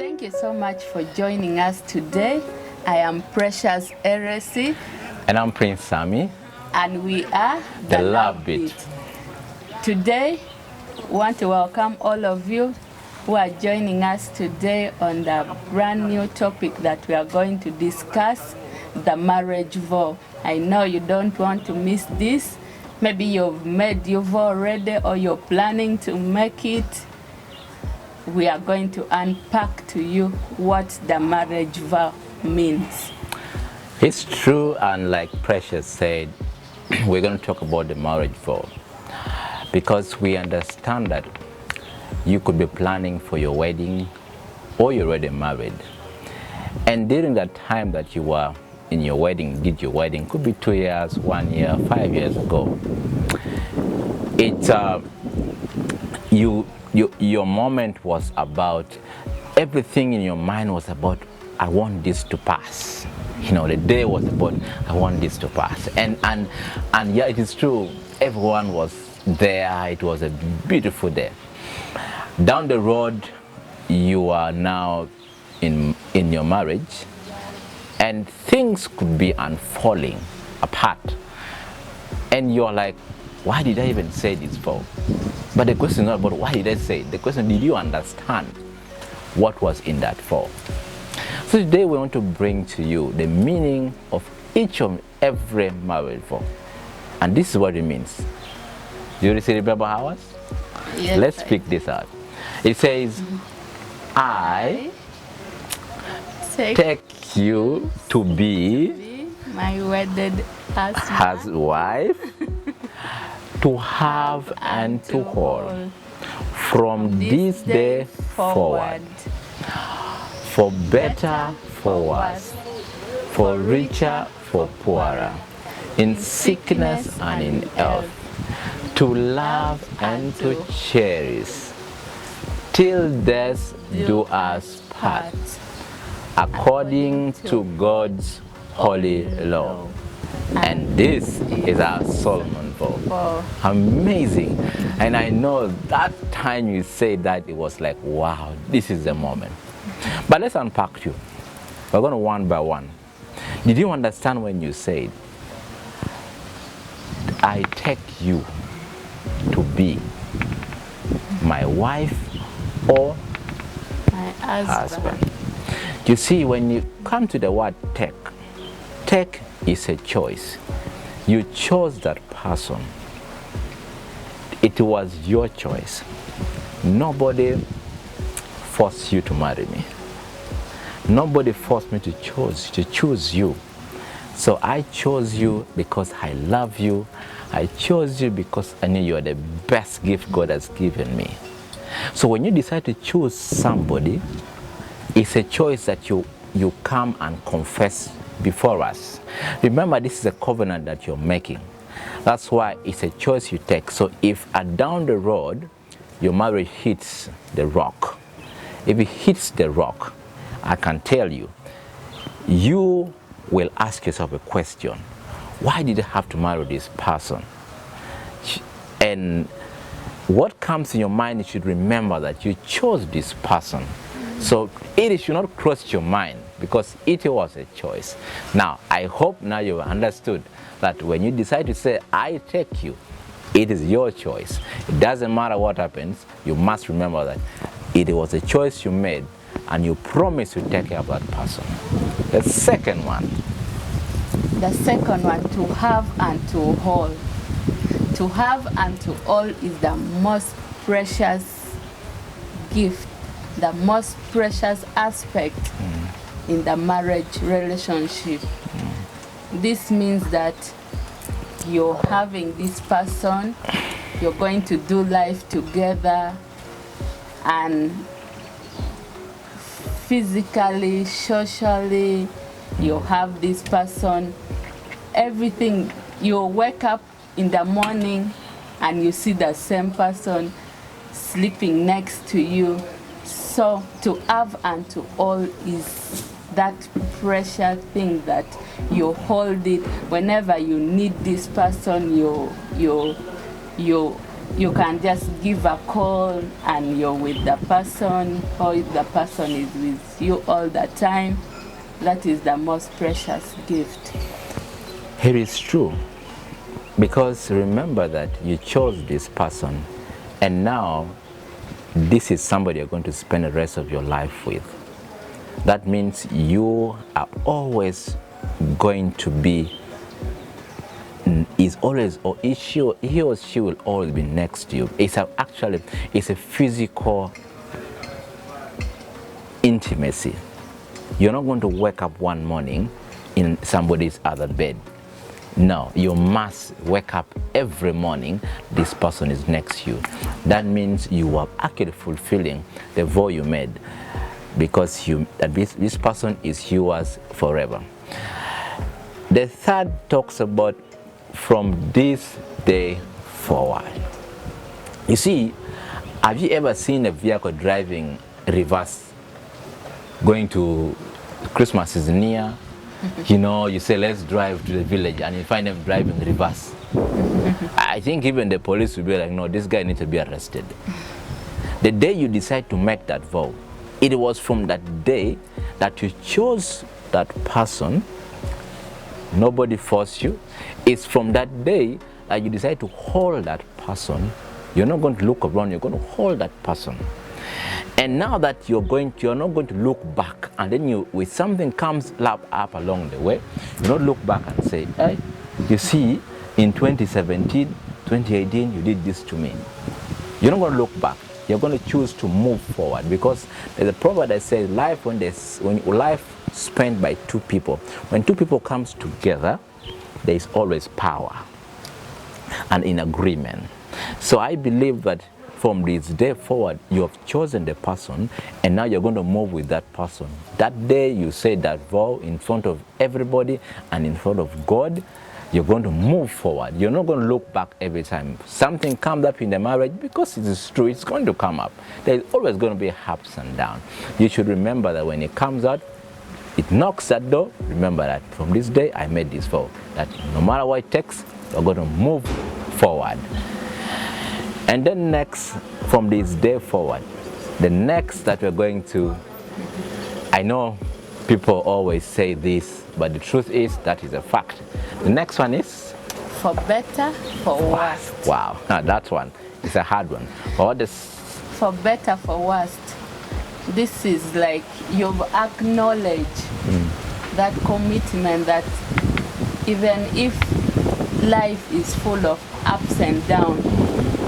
Thank you so much for joining us today. I am Precious Eresi. And I'm Prince Sammy. And we are The Love Beat. Today, we want to welcome all of you who are joining us today on the brand new topic that we are going to discuss, the marriage vow. I know you don't want to miss this. Maybe you've made your vow already or you're planning to make it. We are going to unpack to you what the marriage vow means. It's true, and like Precious said, we're going to talk about the marriage vow because we understand that you could be planning for your wedding or you're already married. And during that time that you were in your wedding, did your wedding, could be 2 years, 1 year, 5 years ago. Your moment was about, everything in your mind was about, I want this to pass. You know, the day was about, I want this to pass. And yeah, it is true, everyone was there. It was a beautiful day. Down the road, you are now in your marriage, and things could be unfolding apart. And you're like, why did I even say this for? But the question is not about why did I say it. The question, did you understand what was in that for? So today we want to bring to you the meaning of each of every marriage vow. And this is what it means. Do you receive the Bible hours? Yes, let's pick this out. It says, I take you to be my wedded wife, to have and to hold from this day forward, for better, for worse, for richer, for poorer, in sickness and in health, to love and to cherish, till death do us part, according to God's holy law. And this is our Solomon vow. Wow. Amazing. And I know that time you said that, it was like, wow, this is the moment. But let's unpack you. We're going to one by one. Did you understand when you said, I take you to be my wife or my husband? You see, when you come to the word take is a choice. You chose that person. It was your choice. Nobody forced you to marry me. Nobody forced me to choose you. So I chose you because I love you. I chose you because I knew you are the best gift God has given me. So when you decide to choose somebody, it's a choice that you come and confess before us. Remember, this is a covenant that you're making. That's why it's a choice you take. So if down the road your marriage hits the rock, if it hits the rock, I can tell you, you will ask yourself a question. Why did I have to marry this person? And what comes in your mind, you should remember that you chose this person. So it should not cross your mind because it was a choice. Now, I hope now you've understood that when you decide to say, I take you, it is your choice. It doesn't matter what happens, you must remember that it was a choice you made and you promised to take care of that person. The second one. The second one, to have and to hold. To have and to hold is the most precious gift, the most precious aspect in the marriage relationship. This means that you're having this person, you're going to do life together, and physically, socially, you have this person. Everything, you wake up in the morning and you see the same person sleeping next to you. So to have and to hold is that precious thing that you hold it whenever you need this person. You you can just give a call and you're with the person, or if the person is with you all the time. That is the most precious gift. It is true, because remember that you chose this person, and now this is somebody you're going to spend the rest of your life with. That means you are always going to be, is always, or he or she will always be next to you. It's actually a physical intimacy. You're not going to wake up one morning in somebody's other bed. No, you must wake up every morning, this person is next to you. That means you are actually fulfilling the vow you made, because this person is yours forever. The third talks about from this day forward. You see, have you ever seen a vehicle driving reverse? Going to Christmas is near, you know, you say let's drive to the village, and you find them driving reverse. I think even the police will be like, no, this guy needs to be arrested. The day you decide to make that vow, it was from that day that you chose that person. Nobody forced you. It's from that day that you decide to hold that person. You're not going to look around, you're going to hold that person. And now that you're not going to look back, and then with something comes up along the way, you don't look back and say, hey, you see, in 2017, 2018, you did this to me. You're not going to look back. You're going to choose to move forward, because there's a proverb that says when life spent by two people, when two people comes together, there is always power and in agreement. So I believe that from this day forward, you have chosen the person, and now you're going to move with that person. That day you say that vow in front of everybody and in front of God, you're going to move forward. You're not going to look back every time something comes up in the marriage, because it is true, it's going to come up. There's always going to be ups and downs. You should remember that when it comes out, it knocks at the door. Remember that from this day I made this vow, that no matter what it takes, we're going to move forward. And then next, from this day forward, the next that we're going to, I know people always say this, but the truth is that is a fact. The next one is? For better, for worse. Wow, now that one is a hard one. For better, for worse. This is like you've acknowledged that commitment, that even if life is full of ups and downs,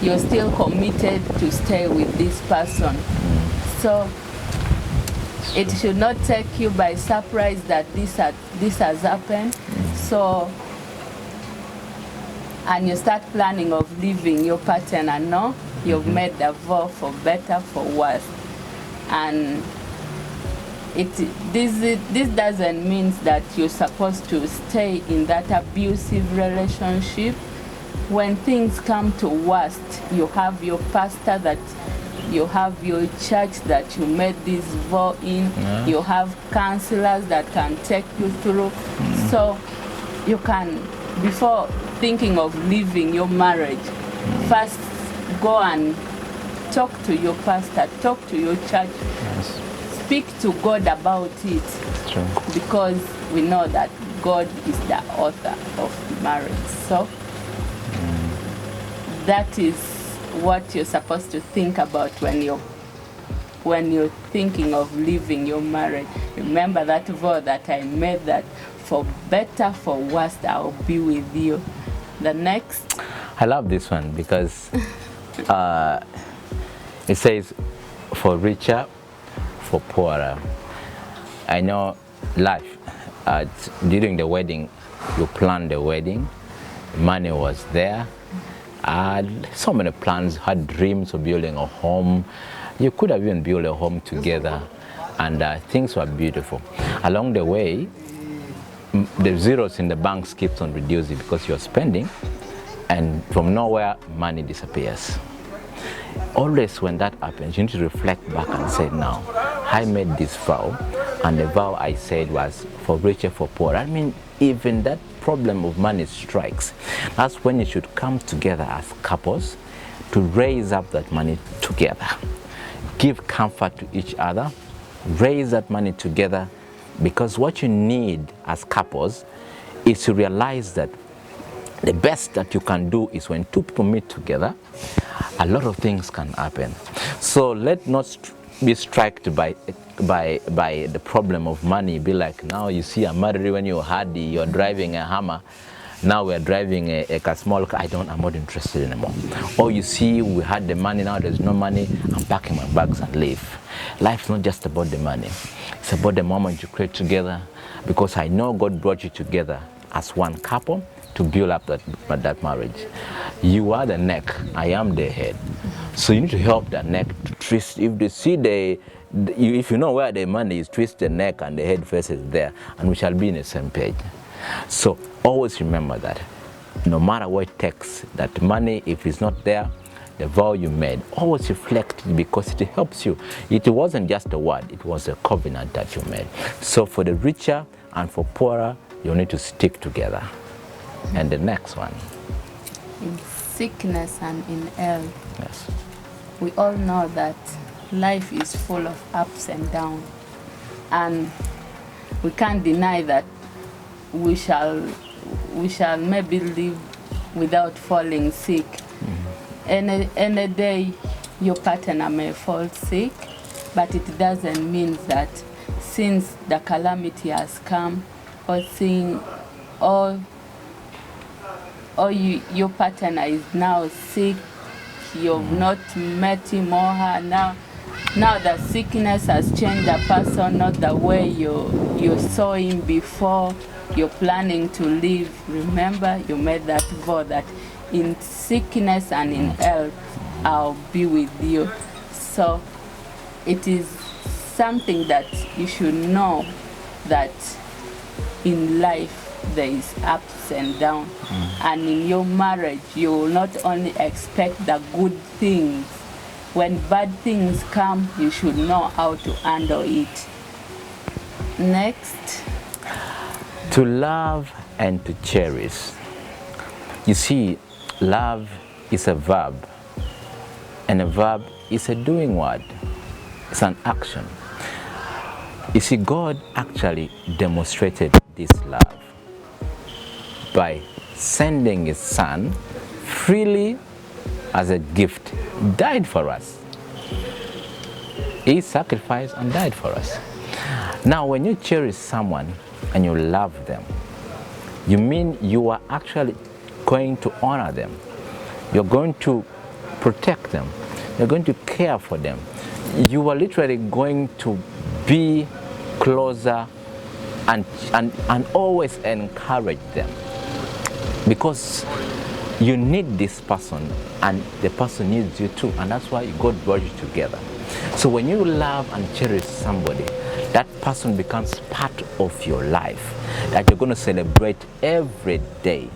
you're still committed to stay with this person. So it should not take you by surprise that this has happened. So, and you start planning of leaving your partner. No, you've made the vow for better, for worse. And this doesn't mean that you're supposed to stay in that abusive relationship. When things come to worst, you have your pastor, that you have your church that you made this vow in, you have counselors that can take you through. So you can, before thinking of leaving your marriage, first go and talk to your pastor, talk to your church, speak to God about it. That's true. Because we know that God is the author of marriage. So that is what you're supposed to think about when you're thinking of leaving your marriage. Remember that vow that I made, that for better, for worse, I'll be with you. The next. I love this one, because it says, for richer, for poorer. I know life, during the wedding, you planned the wedding, money was there, had so many plans, had dreams of building a home. You could have even built a home together, and things were beautiful. Along the way, the zeros in the banks keeps on reducing because you're spending, and from nowhere, money disappears. Always when that happens, you need to reflect back and say, now, I made this vow, and the vow I said was for richer, for poor. I mean, even that problem of money strikes. That's when you should come together as couples, to raise up that money together. Give comfort to each other, raise that money together, because what you need as couples is to realize that the best that you can do is when two people meet together, a lot of things can happen. So let not be struck by the problem of money. Be like, now you see, I'm married when you're hardy, you're driving a Hummer. Now we're driving a small car. I'm not interested anymore. Or you see, we had the money, now there's no money, I'm packing my bags and leave. Life's not just about the money. It's about the moment you create together, because I know God brought you together as one couple to build up that marriage. You are the neck, I am the head. So you need to help that neck to twist. If they see if you know where the money is, twist the neck and the head faces there, and we shall be in the same page. So always remember that no matter what it takes, that money, if it's not there, the vow you made, always reflect it, because it helps you. It wasn't just a word, it was a covenant that you made. So for the richer and for poorer, you need to stick together. And the next one. In sickness and in health. Yes. We all know that life is full of ups and downs. And we can't deny that we shall maybe live without falling sick. Any day your partner may fall sick, but it doesn't mean that since the calamity has come, your partner is now sick, you've not met him or her, now the sickness has changed the person, not the way you saw him before. You're planning to live. Remember, you made that vow that in sickness and in health, I'll be with you. So it is something that you should know, that in life there is ups and downs. And in your marriage, you will not only expect the good things. When bad things come, you should know how to handle it. Next. To love and to cherish. You see, love is a verb, and a verb is a doing word. It's an action. You see, God actually demonstrated this love by sending his son freely as a gift. Died for us. He sacrificed and died for us. Now, when you cherish someone and you love them, you mean you are actually going to honor them. You're going to protect them. You're going to care for them. You are literally going to be closer and always encourage them, because you need this person and the person needs you too, and that's why God brought you together. So when you love and cherish somebody, that person becomes part of your life that you're going to celebrate every day.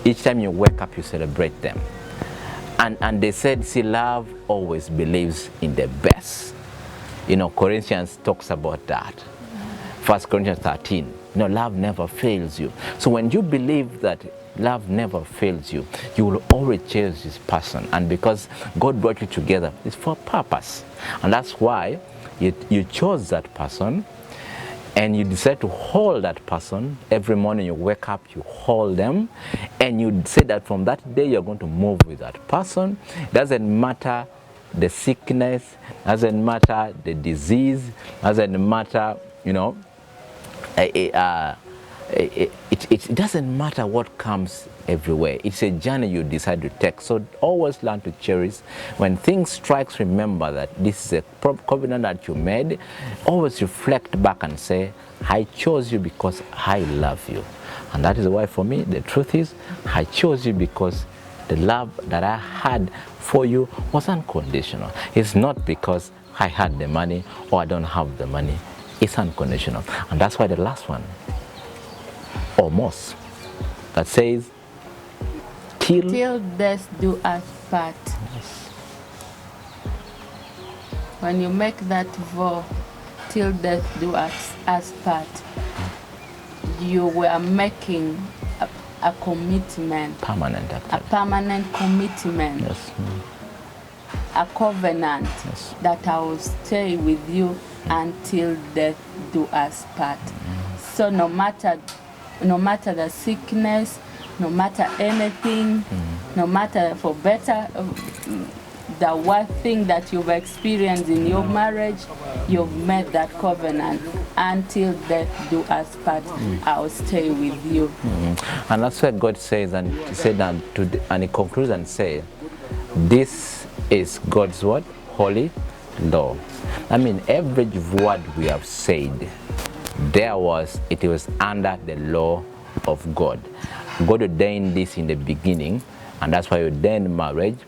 Each time you wake up, you celebrate them. And they said, see, love always believes in the best. You know, Corinthians talks about that. 1 Corinthians 13, love never fails you. So when you believe that love never fails you, you will always cherish this person. And because God brought you together, it's for a purpose. And that's why you chose that person, and you decide to hold that person. Every morning you wake up, you hold them, and you say that from that day you're going to move with that person. Doesn't matter the sickness, doesn't matter the disease, doesn't matter, it doesn't matter what comes everywhere. It's a journey you decide to take. So always learn to cherish. When things strikes, remember that this is a covenant that you made. Always reflect back and say, I chose you because I love you. And that is why for me, the truth is, I chose you because the love that I had for you was unconditional. It's not because I had the money or I don't have the money. It's unconditional. And that's why the last one, almost, that says, till death do us part. Yes. When you make that vow, till death do us part, you were making a commitment. Permanent, actually. A permanent commitment. Yes. a covenant Yes. that I will stay with you until death do us part. So no matter the sickness, no matter anything, no matter for better, the worst thing that you've experienced in your marriage, you've made that covenant. Until death do us part, I'll stay with you. And that's what God says, and He said, and He concludes and says, this is God's word, holy law. I mean, every word we have said, it was under the law of God. God ordained this in the beginning, and that's why He ordained marriage,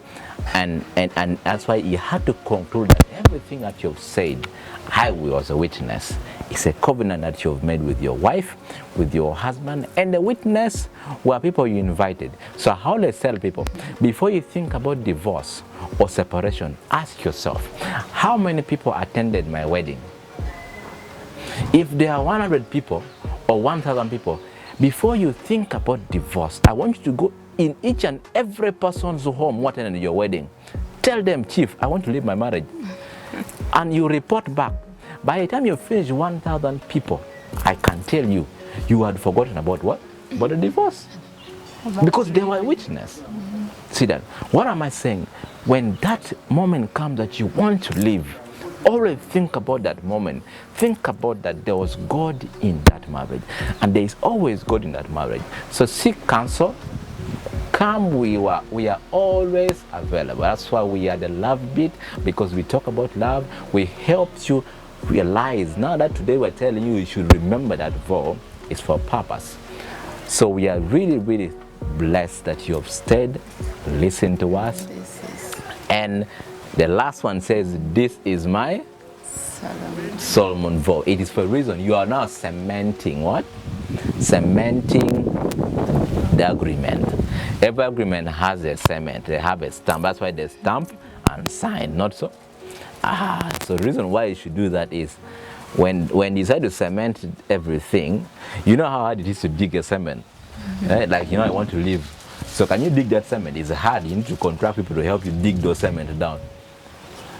and that's why He had to conclude that everything that you've said, I was a witness. It's a covenant that you've made with your wife, with your husband, and the witness were people you invited. So how let's tell people, before you think about divorce or separation, ask yourself, how many people attended my wedding? If there are 100 people or 1,000 people, before you think about divorce, I want you to go in each and every person's home who attended your wedding. Tell them, Chief, I want to leave my marriage. And you report back. By the time you finish 1,000 people, I can tell you, you had forgotten about what? About the divorce. Because they were witness. See that? What am I saying? When that moment comes that you want to leave, always think about that moment. Think about that there was God in that marriage. And there is always God in that marriage. So seek counsel. Come, we are always available. That's why we are the Love Beat, because we talk about love. We help you realize, now that today we're telling you should remember that vow is for purpose. So we are really, really blessed that you have stayed, listened to us. And the last one says, this is my Solomon vow. It is for a reason. You are now cementing what? Cementing the agreement. Every agreement has a cement. They have a stamp. That's why they stamp and sign, not so? So the reason why you should do that is when you decide to cement everything, you know how hard it is to dig a cement. Right? Like, I want to live. So can you dig that cement? It's hard. You need to contract people to help you dig those cement down.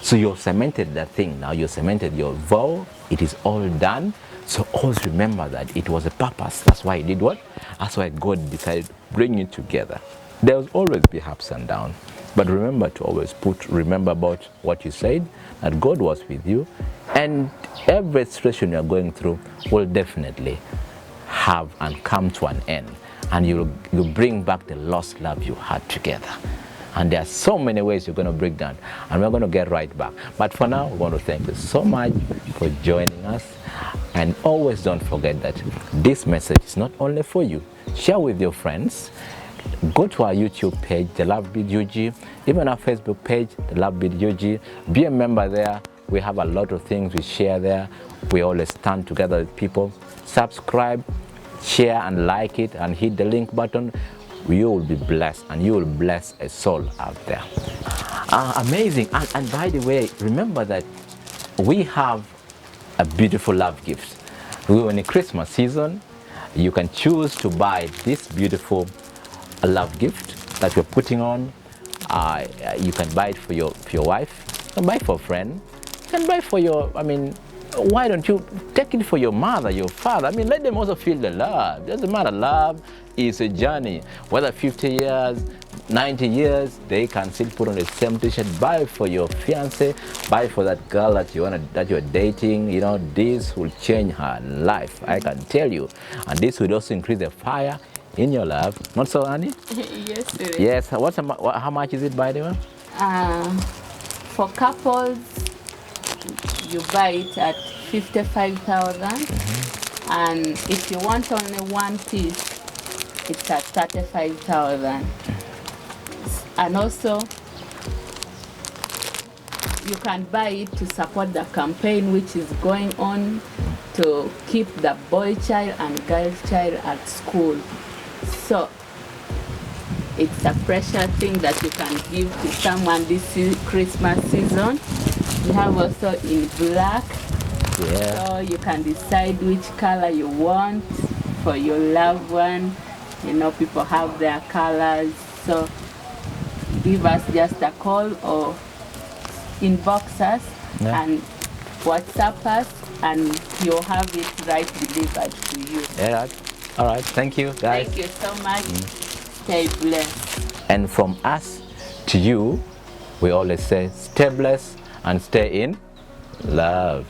So you've cemented that thing. Now you've cemented your vow. It is all done. So always remember that it was a purpose. That's why He did what? That's why God decided to bring you together. There will always be ups and downs. But remember to always remember about what you said, that God was with you. And every situation you're going through will definitely have and come to an end. And you'll bring back the lost love you had together. And there are so many ways you're going to break down. And we're going to get right back. But for now, we want to thank you so much for joining us. And always don't forget that this message is not only for you. Share with your friends. Go to our YouTube page, The Love Beat UG. Even our Facebook page, The Love Beat UG. Be a member there. We have a lot of things we share there. We always stand together with people. Subscribe, share and like it, and hit the link button. You will be blessed, and you will bless a soul out there. Amazing. And by the way, remember that we have a beautiful love gift. We're in a Christmas season. You can choose to buy this beautiful love gift that we're putting on. You can buy it for your wife. You can buy it for a friend. You can buy it for your, why don't you take it for your mother, your father? Let them also feel the love. Doesn't matter. Love is a journey. Whether 50 years, 90 years, they can still put on the same t-shirt. Buy for your fiance, buy for that girl that you're dating. This will change her life. I can tell you. And this will also increase the fire in your love. Not so, Annie? Yes, it is. Yes. How much is it, by the way? For couples, you buy it at 55,000, and if you want only one piece, it's at 35,000. And also, you can buy it to support the campaign which is going on to keep the boy child and girl child at school. So it's a precious thing that you can give to someone this Christmas season. We have also in black. Yeah. So you can decide which color you want for your loved one. People have their colors. So give us just a call or inbox us Yeah. and WhatsApp us, and you'll have it right delivered to you. Yeah. All right. Thank you, guys. Thank you so much. Stay blessed. And from us to you, we always say stay blessed and stay in love.